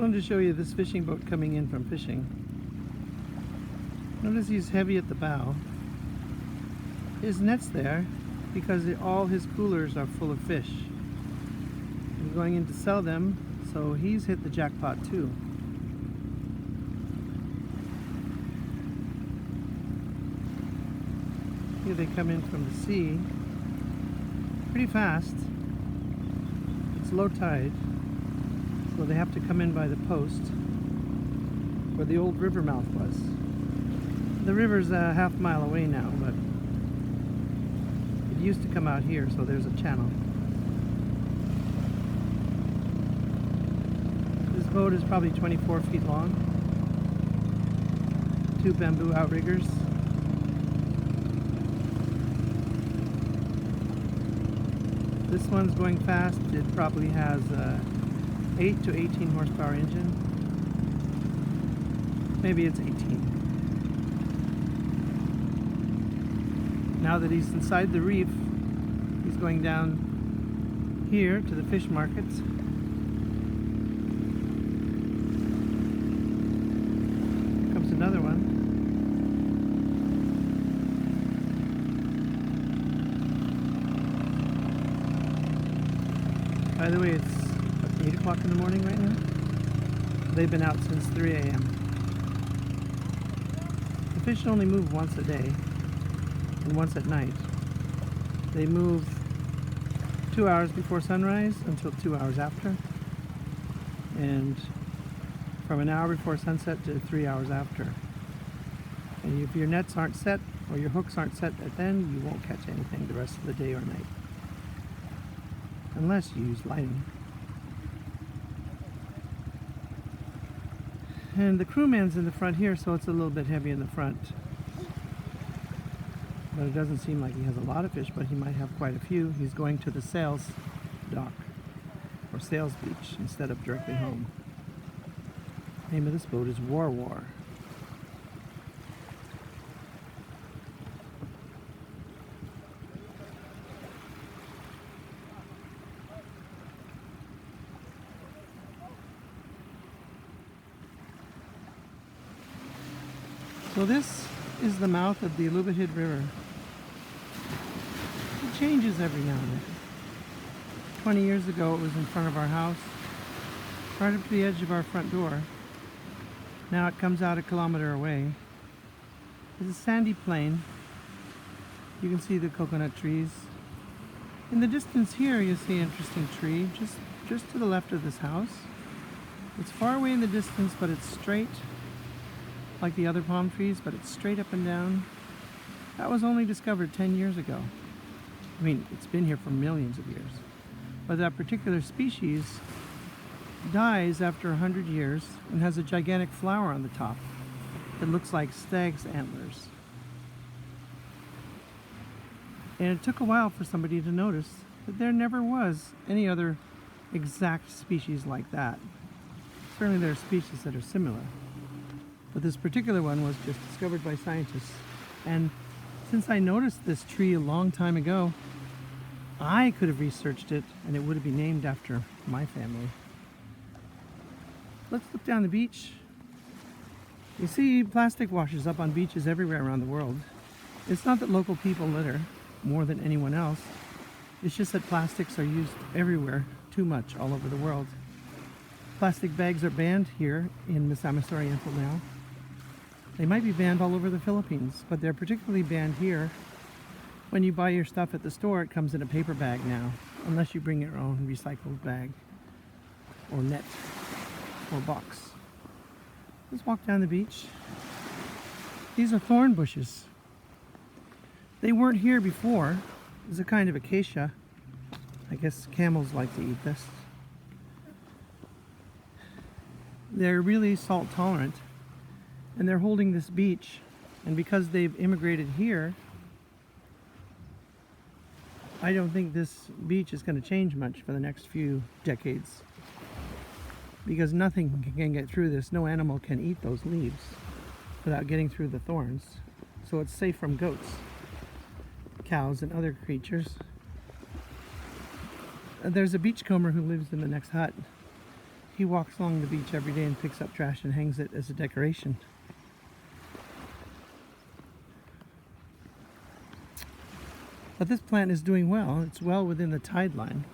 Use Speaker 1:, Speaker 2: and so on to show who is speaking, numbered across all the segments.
Speaker 1: wanted to show you this fishing boat coming in from fishing. Notice he's heavy at the bow. His net's there because all his coolers are full of fish. He's going in to sell them, so he's hit the jackpot too. Here they come in from the sea pretty fast. It's low tide, so they have to come in by the post where the old river mouth was. The river's a half mile away now, but it used to come out here, so there's a channel. This boat is probably 24 feet long. 2 bamboo outriggers. This one's going fast. It probably has a 8 to 18 horsepower engine. Maybe it's 18. Now that he's inside the reef, he's going down here to the fish markets. Here comes another one. By the way, it's 8 o'clock in the morning right now. They've been out since 3 a.m. The fish only move once a day and once at night. They move 2 hours before sunrise until 2 hours after, and from an hour before sunset to 3 hours after. And if your nets aren't set or your hooks aren't set at then, you won't catch anything the rest of the day or night. Unless you use lighting. And the crewman's in the front here, so it's a little bit heavy in the front. But it doesn't seem like he has a lot of fish, but he might have quite a few. He's going to the sales dock, or sales beach, instead of directly home. The name of this boat is War. So this is the mouth of the Alubijid River. It changes every now and then. 20 years ago it was in front of our house, right up to the edge of our front door. Now it comes out a kilometer away. It's a sandy plain. You can see the coconut trees. In the distance here you see an interesting tree just to the left of this house. It's far away in the distance, but it's straight, like the other palm trees, but it's straight up and down. That was only discovered 10 years ago. I mean, it's been here for millions of years. But that particular species dies after 100 years and has a gigantic flower on the top that looks like stag's antlers. And it took a while for somebody to notice that there never was any other exact species like that. Certainly there are species that are similar. But this particular one was just discovered by scientists. And since I noticed this tree a long time ago, I could have researched it and it would have been named after my family. Let's look down the beach. You see plastic washes up on beaches everywhere around the world. It's not that local people litter more than anyone else. It's just that plastics are used everywhere, too much, all over the world. Plastic bags are banned here in Misamis Oriental now. They might be banned all over the Philippines, but they're particularly banned here. When you buy your stuff at the store, it comes in a paper bag now, unless you bring your own recycled bag, or net, or box. Let's walk down the beach. These are thorn bushes. They weren't here before. It's a kind of acacia. I guess camels like to eat this. They're really salt tolerant. And they're holding this beach, and because they've immigrated here, I don't think this beach is going to change much for the next few decades, because nothing can get through this. No animal can eat those leaves without getting through the thorns, so it's safe from goats, cows, and other creatures. There's a beachcomber who lives in the next hut. He walks along the beach every day and picks up trash and hangs it as a decoration. But this plant is doing well. It's well within the tide line.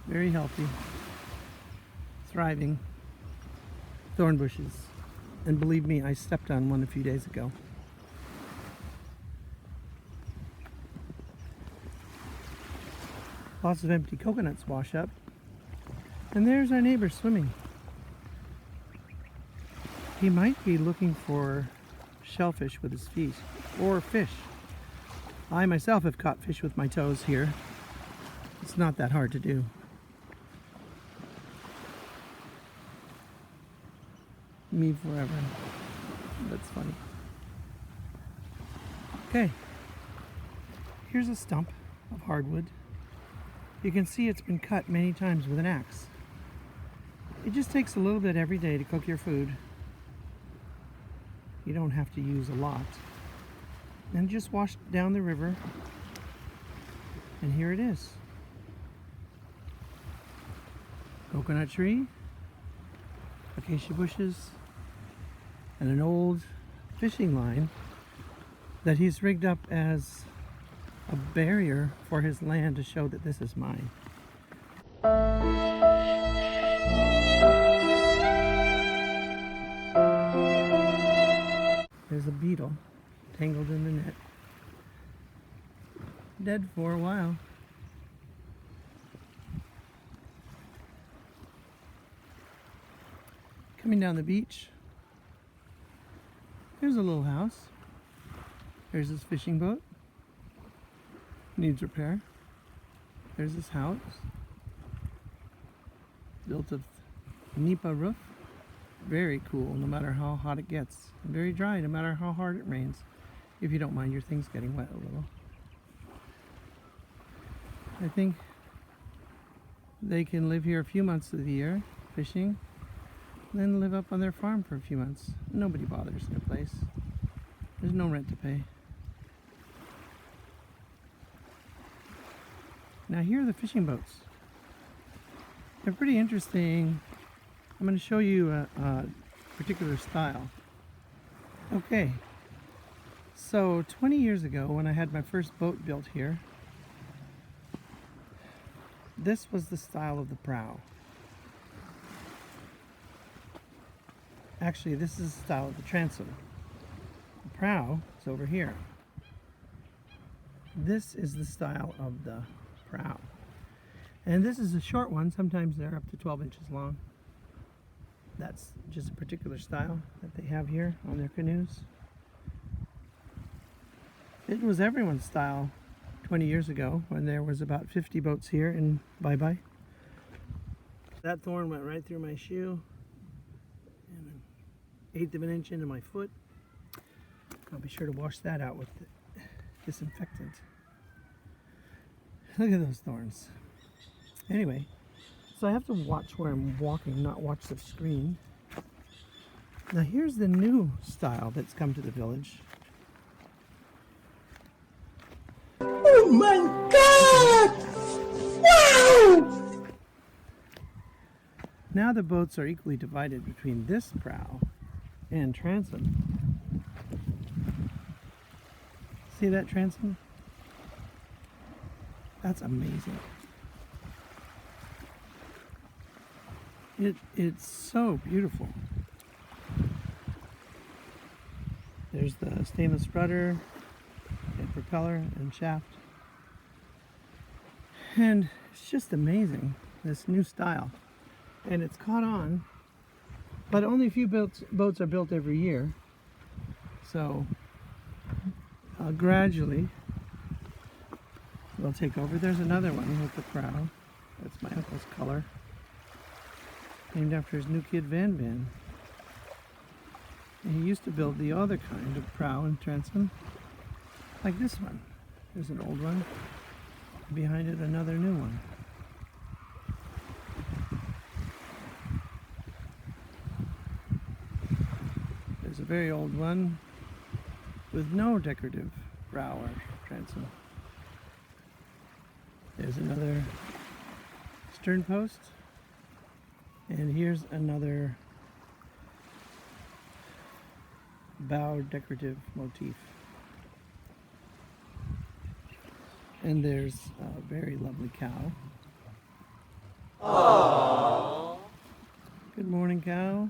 Speaker 1: Very healthy, thriving thorn bushes. And believe me, I stepped on one a few days ago. Lots of empty coconuts wash up. And there's our neighbor swimming. He might be looking for shellfish with his feet, or fish. I myself have caught fish with my toes here. It's not that hard to do. Me forever. That's funny. Okay. Here's a stump of hardwood. You can see it's been cut many times with an axe. It just takes a little bit every day to cook your food. You don't have to use a lot. And just wash down the river. And here it is. Coconut tree, acacia bushes, and an old fishing line that he's rigged up as a barrier for his land to show that this is mine. There's a beetle tangled in the net. Dead for a while. Coming down the beach, there's a little house. There's this fishing boat. Needs repair. There's this house. Built of nipa roof. Very cool no matter how hot it gets. And very dry no matter how hard it rains. If you don't mind your things getting wet a little. I think they can live here a few months of the year fishing. Then live up on their farm for a few months. Nobody bothers their place. There's no rent to pay. Now here are the fishing boats. They're pretty interesting. I'm going to show you a particular style. Okay, so 20 years ago when I had my first boat built here, this was the style of the prow. Actually, this is the style of the transom. The prow is over here. This is the style of the prow. And this is a short one. Sometimes they're up to 12 inches long. That's just a particular style that they have here on their canoes. It was everyone's style 20 years ago when there was about 50 boats here in Baybay. That thorn went right through my shoe. And an eighth of an inch into my foot. I'll be sure to wash that out with disinfectant. Look at those thorns. Anyway, so I have to watch where I'm walking, not watch the screen. Now here's the new style that's come to the village.
Speaker 2: Oh my God! Wow!
Speaker 1: Now the boats are equally divided between this prow and transom. See that transom? That's amazing. It's so beautiful. There's the stainless rudder and propeller and shaft. And it's just amazing, this new style. And it's caught on, but only a few boats are built every year. So gradually they'll take over. There's another one with the prow. That's my uncle's color. Named after his new kid Van Van. And he used to build the other kind of prow and transom, like this one. There's an old one. Behind it, another new one. There's a very old one with no decorative prow or transom. There's another stern post. And here's another bow decorative motif. And there's a very lovely cow. Aww. Good morning, cow.